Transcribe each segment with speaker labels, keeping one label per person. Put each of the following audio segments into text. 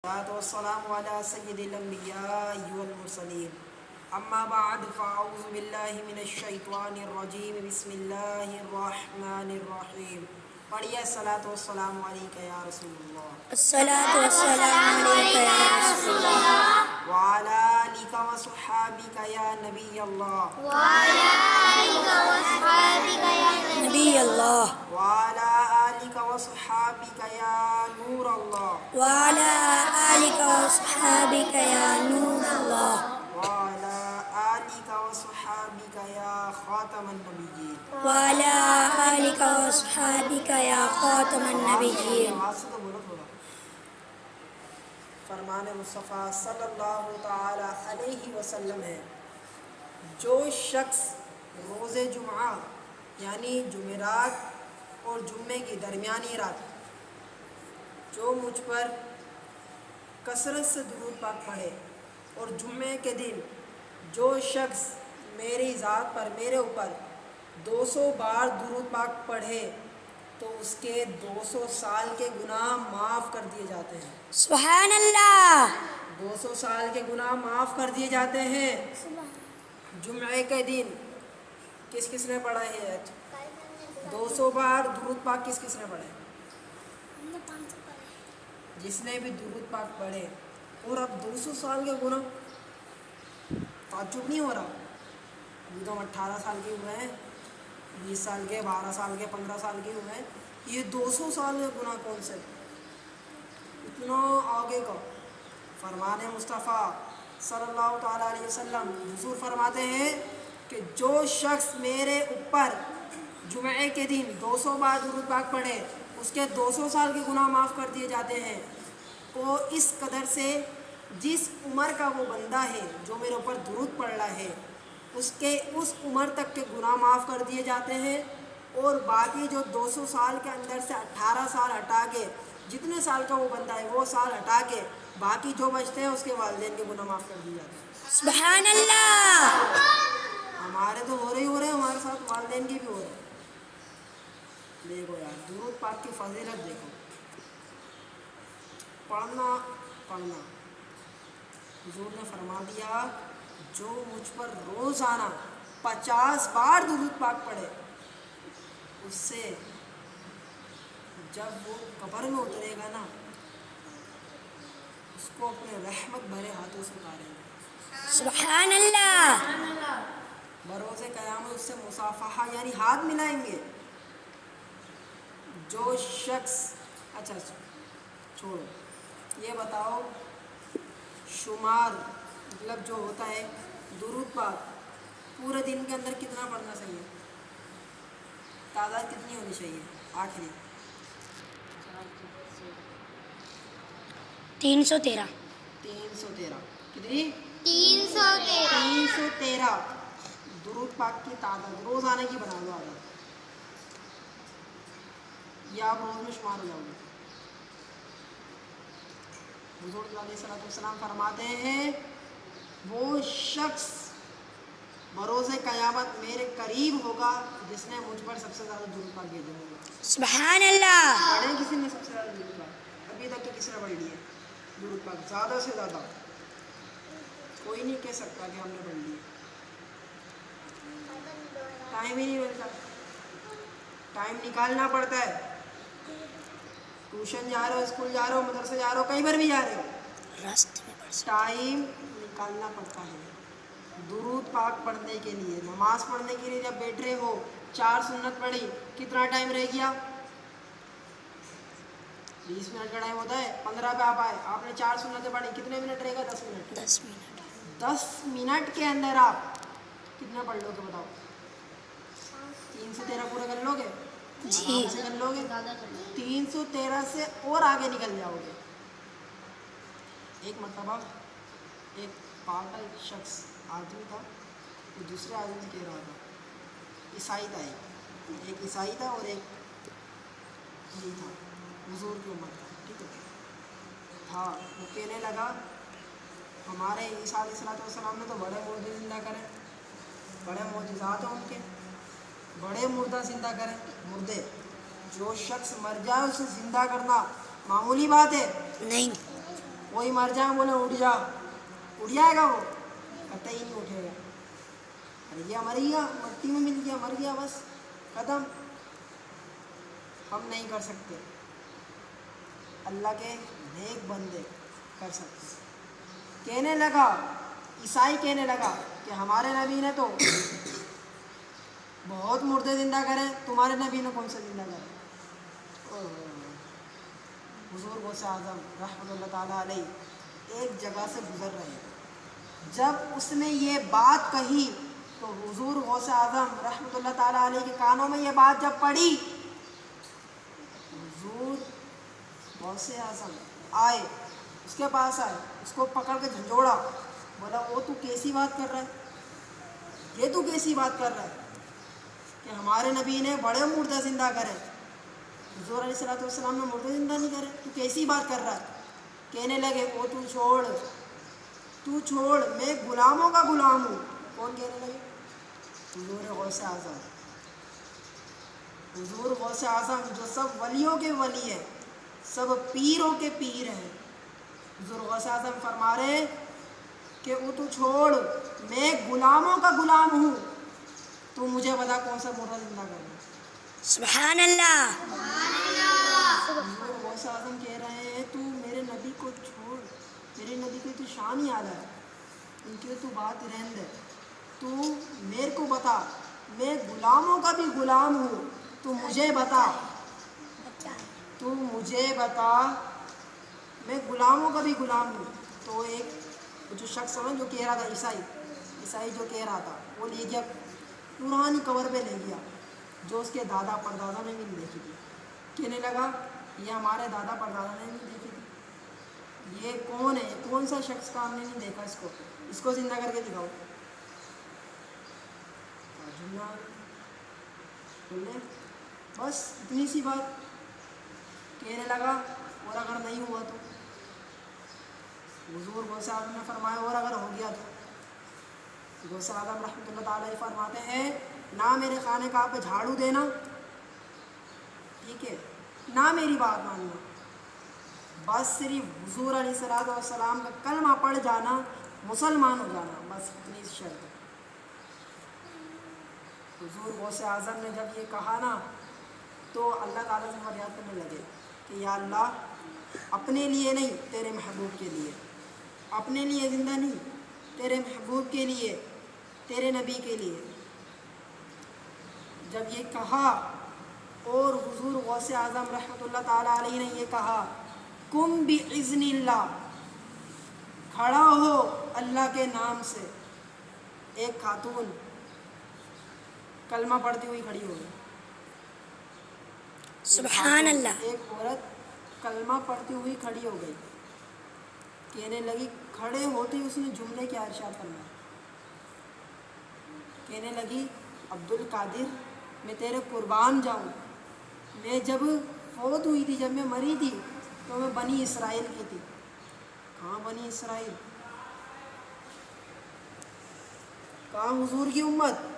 Speaker 1: والسلام على سید الانبیاء والمرسلین اما بعد فاعوذ باللہ من الشیطان الرجیم بسم اللہ الرحمن الرحیم. پڑھیے الصلاۃ والسلام علیک یا رسول اللہ.
Speaker 2: الصلاۃ والسلام علیک یا رسول اللہ
Speaker 1: وعلی آلک وصحابک یا نبی اللہ.
Speaker 2: وعلی آلک وصحابک یا نبی اللہ
Speaker 1: وعلی آلک وصحابک یا نور اللہ.
Speaker 2: وعلی آلک وصحابک یا نور اللہ
Speaker 1: وعلی آلک وصحابک یا خاتم النبیین.
Speaker 2: وعلی آلک وصحابک یا خاتم النبیین.
Speaker 1: فرمان مصطفیٰ صلی اللہ تعالی علیہ وسلم ہے، جو شخص روز جمعہ یعنی جمعرات اور جمعے کی درمیانی رات جو مجھ پر کثرت سے درود پاک پڑھے، اور جمعے کے دن جو شخص میری ذات پر میرے اوپر 200 بار درود پاک پڑھے تو اس کے 200 سال کے گناہ معاف کر دیے جاتے ہیں.
Speaker 2: سبحان اللہ.
Speaker 1: 200 سال کے گناہ معاف کر دیے جاتے ہیں. جمعے کے دن کس کس نے پڑھا ہے؟ 200 بار درود پاک کس کس نے پڑھے؟ جس نے بھی درود پاک پڑھے. اور اب 200 سال کے گناہ، تعجب نہیں ہو رہا؟ ابھی تو ہم 18 سال کے ہوئے ہیں، 20 سال کے، 12 سال کے، 15 سال کے ہوئے ہیں، یہ 200 سال کے گناہ کون سے؟ اتنا آگے کا. فرمان مصطفیٰ صلی اللہ تعالیٰ علیہ وسلم حضور فرماتے ہیں کہ جو شخص میرے اوپر جمعے کے دن 200 بار درود پاک پڑھے اس کے 200 سال کے گناہ معاف کر دیے جاتے ہیں. وہ اس قدر سے جس عمر کا وہ بندہ ہے جو میرے اوپر درود پڑھ رہا ہے اس عمر تک کے گناہ معاف کر دیے جاتے ہیں. اور باقی جو 200 سال کے اندر سے 18 سال ہٹا کے جتنے سال کا وہ بندہ ہے وہ سال ہٹا کے باقی جو بچتے ہیں اس کے والدین کے گناہ معاف کر دیے جاتے ہیں.
Speaker 2: سبحان اللہ.
Speaker 1: ہمارے تو ہو رہے ہیں، ہمارے ساتھ والدین کے بھی ہو رہے ہیں. دیکھو یار، درود پاک کی فضیلت دیکھو. پڑھنا حضور نے فرما دیا جو مجھ پر روزانہ 50 بار درود پاک پڑھے اس سے جب وہ قبر میں اترے گا نا اس کو اپنے رحمت بھرے ہاتھوں سے اتاریں گے.
Speaker 2: سبحان اللہ.
Speaker 1: بروز قیامت اس سے مصافحہ یعنی ہاتھ ملائیں گے. جو شخص اچھا چھوڑو، یہ بتاؤ شمار مطلب جو ہوتا ہے درود پاک پورے دن کے اندر کتنا پڑھنا چاہیے؟ تعداد کتنی ہونی چاہیے؟ آخری
Speaker 2: 313.
Speaker 1: 313. کتنی؟
Speaker 2: 313.
Speaker 1: 313 درود پاک کی تعداد روزانہ کی بنا لو عادت. یہ آپ روز میں شمار ہو جاؤ گے. حضور علیہ السلام فرماتے ہیں وہ شخص بروز قیامت میرے قریب ہوگا جس نے مجھ پر سب سے زیادہ درود پاک بھیجا ہوگا.
Speaker 2: سبحان اللہ.
Speaker 1: پڑھے کسی نے سب سے زیادہ درود پاک؟ ابھی تک تو کسی نے پڑھ لیا درود پاک زیادہ سے زیادہ. کوئی نہیں کہہ سکتا کہ ہم نے پڑھ لیا. ٹائم ہی نہیں ملتا، ٹائم نکالنا پڑتا ہے. ٹیوشن جا رہے ہو، اسکول جا رہے ہو، مدرسے جا رہے ہو، کہیں پر بھی جا رہے ہو،
Speaker 2: راستے میں پڑھ سکتے.
Speaker 1: ٹائم نکالنا پڑتا ہے درود پاک پڑھنے کے لیے. نماز پڑھنے کے لیے جب بیٹھ رہے ہو 4 سنت پڑھی، کتنا ٹائم رہ گیا؟ 20 منٹ کا ٹائم ہوتا ہے. 15 پہ آپ آئے، آپ نے 4 سنتیں پڑھی، کتنے منٹ رہے گا؟ 10 منٹ.
Speaker 2: 10 منٹ.
Speaker 1: 10 منٹ کے اندر آپ کتنا پڑھ لو گے بتاؤ؟ 313 پورا کر لو گے؟
Speaker 2: جی.
Speaker 1: سے کر لو گے. 313 سے اور آگے نکل جاؤ گے. ایک مرتبہ ایک پاگل شخص آدمی تھا، وہ دوسرے آدمی سے کہہ رہا تھا، عیسائی تھا، ایک عیسائی تھا اور ایک یہ تھا حضور کی امت تھا، ٹھیک ہے تھا. وہ کہنے لگا ہمارے عیسیٰ علیہ السلام نے تو بڑے مردے زندہ کرے، بڑے معجزات ہیں ان کے، بڑے مردہ زندہ کریں. مردے جو شخص مر جائے اسے زندہ کرنا معمولی بات ہے؟
Speaker 2: نہیں.
Speaker 1: کوئی مر جائے بولے اٹھ جا، اٹھ جائے گا وہ؟ قطعی نہیں اٹھے گا۔ مر گیا مر گیا، مٹی میں مل گیا مر گیا، بس ختم۔ ہم نہیں کر سکتے، اللہ کے نیک بندے کر سکتے۔ کہنے لگا، عیسائی کہنے لگا کہ ہمارے نبی نے تو بہت مردے زندہ کرے، تمہارے نبی نے کون سے زندہ کرے؟ حضور غوث اعظم رحمۃ اللہ تعالیٰ علیہ ایک جگہ سے گزر رہے ہیں، جب اس نے یہ بات کہی تو حضور غوث اعظم رحمۃ اللہ تعالیٰ علیہ کے کانوں میں یہ بات جب پڑی، حضور غوث اعظم آئے، اس کے پاس آئے، اس کو پکڑ کے جھنجھوڑا، بولا او تو کیسی بات کر رہا ہے، یہ تو کیسی بات کر رہا ہے کہ ہمارے نبی نے بڑے مردے زندہ کرے، حضور علیہ السلام نے مردے زندہ نہیں کرے، تو کیسی بات کر رہا ہے؟ کہنے لگے او تو چھوڑ، میں غلاموں کا غلام ہوں۔ کون کہنے لگے؟ حضور غوث اعظم۔ حضور غوث اعظم جو سب ولیوں کے ولی ہیں، سب پیروں کے پیر ہیں، حضور غوث اعظم فرما رہے ہیں کہ او تو چھوڑ، میں غلاموں کا غلام ہوں، تو مجھے بتا کون سا مردہ زندہ کرنا۔
Speaker 2: سبحان اللہ۔
Speaker 1: حضور غوث اعظم کہہ رہے ہیں تو میرے نبی کو چھوڑ، میرے نبی کی تو شان ہی اعلیٰ ہے، ان کی تو بات رہن دے، تو میرے کو بتا، میں غلاموں کا بھی غلام ہوں، تو مجھے بتا میں غلاموں کا بھی غلام ہوں۔ تو ایک جو شخص ہے جو کہہ رہا تھا، عیسائی جو کہہ رہا تھا، وہ لے گیا پرانی قبر پہ لے گیا جو اس کے دادا پردادا نے بھی نہیں دیکھی تھی، کہنے لگا یہ ہمارے دادا پردادا نے نہیں دیکھی تھی، یہ کون ہے، کون سا شخص کا ہم نے نہیں دیکھا، اس کو زندہ کر کے دکھاؤ۔ بولے بس اتنی سی بات، کہنے لگا اور اگر نہیں ہوا تو؟ حضور غوث اعظم نے فرمایا اور اگر ہو گیا تو؟ غوث اعظم رحمۃ اللہ تعالیٰ فرماتے ہیں نہ میرے خانے کعبہ پہ جھاڑو دینا، ٹھیک ہے، نہ میری بات ماننا، بس صرف حضور علیہ السلام کا کلمہ پڑھ جانا، مسلمان ہو جانا، بس اتنی شرط۔ حضور غوث اعظم نے جب یہ کہا نا تو اللہ تعالیٰ سے فریاد کرنے لگے کہ یا اللہ اپنے لیے نہیں، تیرے محبوب کے لیے، اپنے لیے زندہ نہیں، تیرے محبوب کے لیے، تیرے نبی کے لیے۔ جب یہ کہا اور حضور غوث اعظم رحمۃ اللہ تعالیٰ علیہ نے یہ کہا قم بِإِذْنِ اللہ، کھڑا ہو اللہ کے نام سے، ایک خاتون کلمہ پڑھتی ہوئی کھڑی ہو گئی،
Speaker 2: سبحان اللہ۔
Speaker 1: ایک عورت کلمہ پڑھتی ہوئی کھڑی ہو گئی، کہنے لگی، کھڑے ہوتے ہی اس نے جملے کیا ارشاد فرمایا، کہنے لگی عبد القادر میں تیرے قربان جاؤں، میں جب فوت ہوئی تھی، جب میں مری تھی تو میں بنی اسرائیل کی تھی۔ کہاں بنی اسرائیل؟ کہاں حضور کی امت؟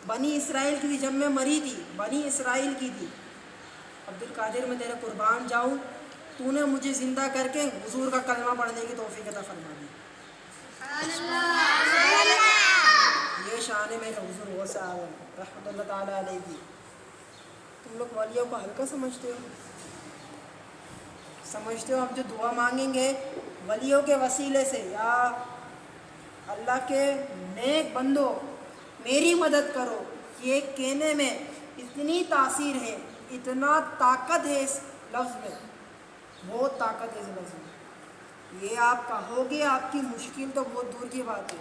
Speaker 1: بنی اسرائیل کی تھی، جب میں مری تھی بنی اسرائیل کی تھی۔ عبد القادر میں تیرے قربان جاؤں، تو نے مجھے زندہ کر کے حضور کا کلمہ پڑھنے کی توفیق عطا فرما دی۔ یہ شان ہے میرے حضور غوث اعظم رحمۃ اللہ تعالیٰ علیہ کی۔ تم لوگ ولیوں کو ہلکا سمجھتے ہو ہم جو دعا مانگیں گے ولیوں کے وسیلے سے، یا اللہ کے نیک بندو میری مدد کرو، یہ کہنے میں اتنی تاثیر ہے، اتنا طاقت ہے اس لفظ میں، بہت طاقت ہے اس لفظ میں۔ یہ آپ کہو گے آپ کی مشکل تو بہت دور کی بات ہے،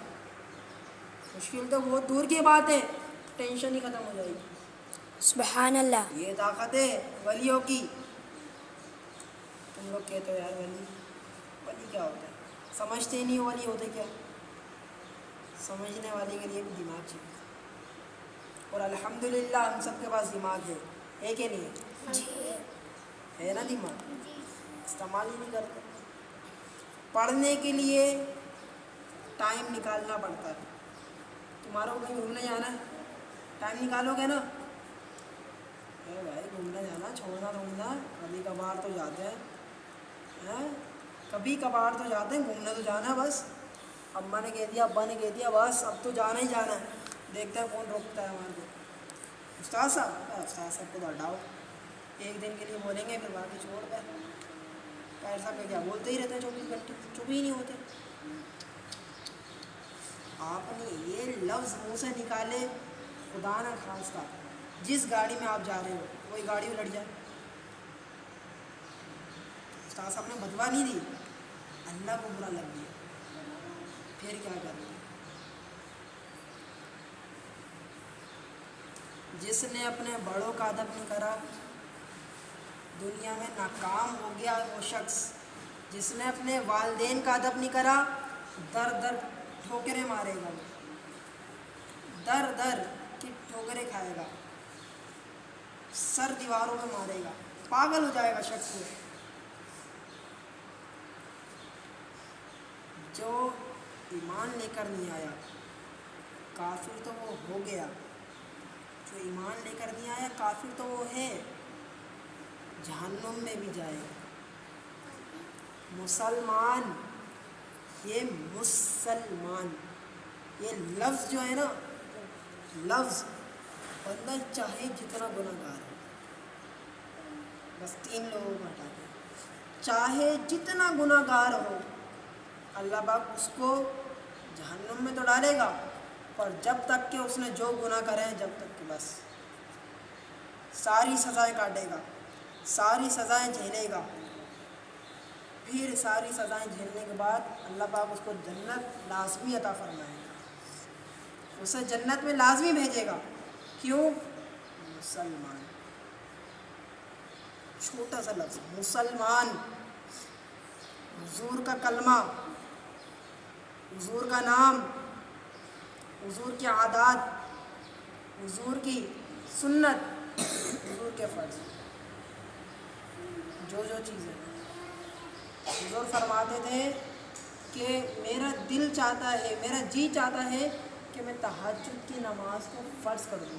Speaker 1: مشکل تو بہت دور کی بات ہے، ٹینشن ہی ختم ہو جائے گی۔
Speaker 2: سبحان اللہ۔
Speaker 1: یہ طاقت ہے ولیوں کی۔ تم لوگ کہتے ہو یار ولی کیا ہوتا ہے، سمجھتے ہی نہیں ولی ہوتے کیا؟ سمجھنے والے کے لیے بھی دماغ چاہیے، اور الحمدللہ ہم سب کے پاس دماغ ہے کہ نہیں ہے؟ ہے نا دماغ، استعمال ہی نہیں کرتے۔ پڑھنے کے لیے ٹائم نکالنا پڑتا ہے، تمہارا کہیں گھومنے جانا ہے، ٹائم نکالو گے نا؟ اے بھائی گھومنے جانا چھوڑنا، کبھی کبھار تو جاتے ہیں، کبھی کبھار تو جاتے ہیں، گھومنے تو جانا ہے بس، اماں نے کہہ دیا ابا نے کہہ دیا بس اب تو جانا ہی جانا ہے، دیکھتے ہیں کون روکتا ہے ہمارے کو۔ استاد صاحب کو تو ہٹاؤ، ایک دن کے لیے بولیں گے پھر باقی چھوڑ دیں، طاہر صاحب کا کیا بولتے ہی رہتے ہیں 24 گھنٹے، چپ ہی نہیں ہوتے۔ آپ نے یہ لفظ منہ سے نکالے، خدا نہ خواستہ جس گاڑی میں آپ جا رہے ہو وہی گاڑی الٹ جائے، استاد صاحب نے بدوا نہیں دی، اللہ کو برا لگ گیا، پھر کیا کریں؟ جس نے اپنے بڑوں کا ادب نہیں کرا دنیا میں ناکام ہو گیا وہ شخص، جس نے اپنے والدین کا ادب نہیں کرا در در ٹھوکریں مارے گا، در در کی ٹھوکریں کھائے گا، سر دیواروں میں مارے گا، پاگل ہو جائے گا شخص وہ۔ جو ایمان لے کر نہیں آیا کافر تو وہ ہو گیا، جو ایمان لے کر نہیں آیا کافر تو وہ ہے، جہنم میں بھی جائے گا۔ مسلمان، یہ مسلمان، یہ لفظ جو ہے نا، لفظ بندہ چاہے جتنا گناہ گار ہو، بس 3 لوگوں کو ہٹا دیں، چاہے جتنا گناہ گار ہو اللہ پاک اس کو جہنم میں تو ڈالے گا، پر جب تک کہ اس نے جو گناہ کرے ہیں جب تک کہ بس ساری سزائیں کاٹے گا، ساری سزائیں جھیلے گا، پھر ساری سزائیں جھیلنے کے بعد اللہ پاک اس کو جنت لازمی عطا فرمائے گا، اسے جنت میں لازمی بھیجے گا۔ کیوں؟ مسلمان، چھوٹا سا لفظ مسلمان، حضور کا کلمہ، حضور کا نام، حضور کی عادات، حضور کی سنت، حضور کے فرض، جو چیزیں حضور فرماتے تھے کہ میرا دل چاہتا ہے، میرا جی چاہتا ہے کہ میں تہجد کی نماز کو فرض کر دوں۔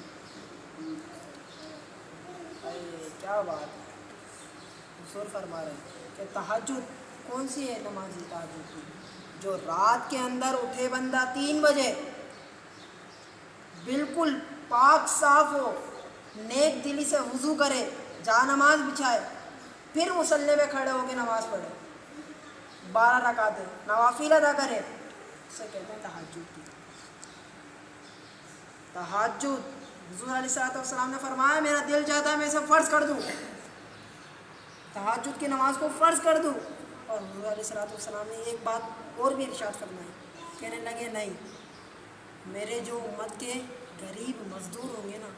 Speaker 1: کیا بات ہے، حضور فرما رہے ہیں کہ تہجد کون سی ہے نماز تہجد کی؟ جو رات کے اندر اٹھے بندہ 3 بجے، بالکل پاک صاف ہو، نیک دلی سے وضو کرے، جا نماز بچھائے، پھر مصلی پہ کھڑے ہو کے نماز پڑھے، 12 رکعتیں نوافل ادا کرے، اسے کہتے ہیں تہجد کی۔ تہجد حضور علیہ السلام نے فرمایا میرا دل چاہتا ہے میں اسے فرض کر دوں، تہجد کی نماز کو فرض کر دوں، اور حضور علیہ السلام نے ایک بات اور بھی ارشاد فرمائی، کہنے لگے نہیں، میرے جو امت کے غریب مزدور ہوں گے نا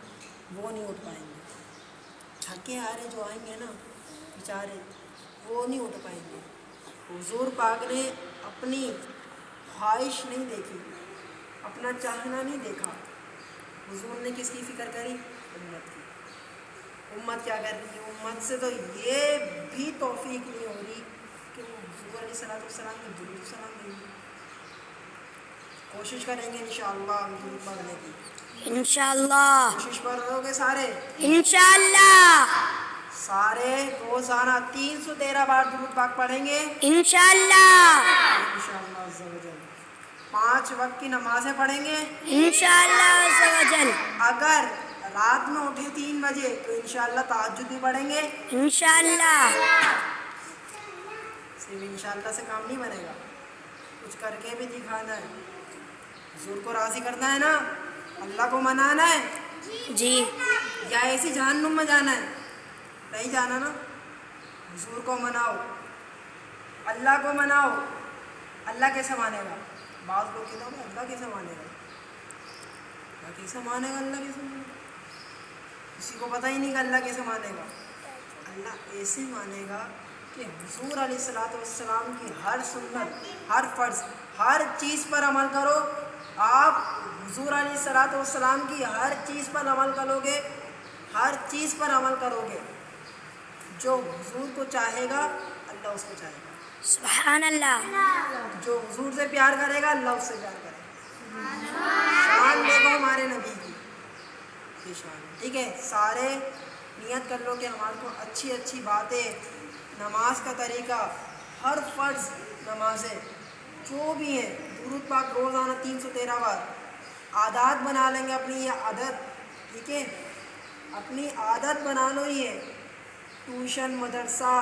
Speaker 1: وہ نہیں اٹھ پائیں گے، تھکے ہارے جو آئیں گے نا بیچارے وہ نہیں اٹھ پائیں گے۔ حضور پاک نے اپنی خواہش نہیں دیکھی، اپنا چاہنا نہیں دیکھا، حضور نے کس کی فکر کری؟ امت کی۔ امت کیا کر رہی ہے؟ امت سے تو یہ بھی توفیق نہیں ہو رہی کہ وہ حضور علیہ السلام کی درود و سلام دیں گے۔ کوشش کریں گے انشاءاللہ درود پڑھنے کی،
Speaker 2: انشاءاللہ،
Speaker 1: کوشش پر رہو گے سارے،
Speaker 2: انشاءاللہ،
Speaker 1: سارے روزانہ 313 بار درود پاک پڑھیں گے
Speaker 2: انشاءاللہ،
Speaker 1: انشاءاللہ عز و جل، 5 وقت کی نمازیں پڑھیں گے،
Speaker 2: انشاءاللہ عز و جل،
Speaker 1: اگر رات میں اٹھے 3 بجے تو انشاءاللہ تہجد بھی پڑھیں گے،
Speaker 2: انشاءاللہ،
Speaker 1: صرف انشاءاللہ سے کام نہیں بنے گا، کچھ کر کے بھی دکھانا ہے، حضور کو راضی کرنا ہے نا، اللہ کو منانا ہے،
Speaker 2: جی،
Speaker 1: یا ایسی جہنم میں جانا ہے؟ نہیں جانا نا، حضور کو مناؤ، اللہ کو مناؤ، اللہ کیسے مانے گا؟ بعض لوگ کہتے ہیں اللہ کیسے مانے گا؟ اللہ کیسے مانے گا؟ اللہ کیسے مانے گا؟ کسی کو پتہ ہی نہیں کہ اللہ کیسے مانے گا۔ اللہ ایسے مانے گا کہ حضور علیہ السلام کی ہر سنت، ہر فرض، ہر چیز پر عمل کرو۔ آپ حضور علیہ السلام کی ہر چیز پر عمل کرو گے، ہر چیز پر عمل کرو گے، جو حضور کو چاہے گا اللہ اس کو چاہے گا،
Speaker 2: سبحان اللہ،
Speaker 1: جو حضور سے پیار کرے گا اللہ اس سے پیار کرے گا۔ شان دیکھو ہمارے نبی کی، یہ شان ہے، ٹھیک ہے؟ سارے نیت کر لو کہ ہمارے کو اچھی اچھی باتیں، نماز کا طریقہ، ہر فرض نمازیں جو بھی ہیں درود پاک روزانہ 313 بار عادات بنا لیں گے اپنی یہ عادت. ٹھیک ہے, اپنی عادت بنا لو. یہ ٹیوشن مدرسہ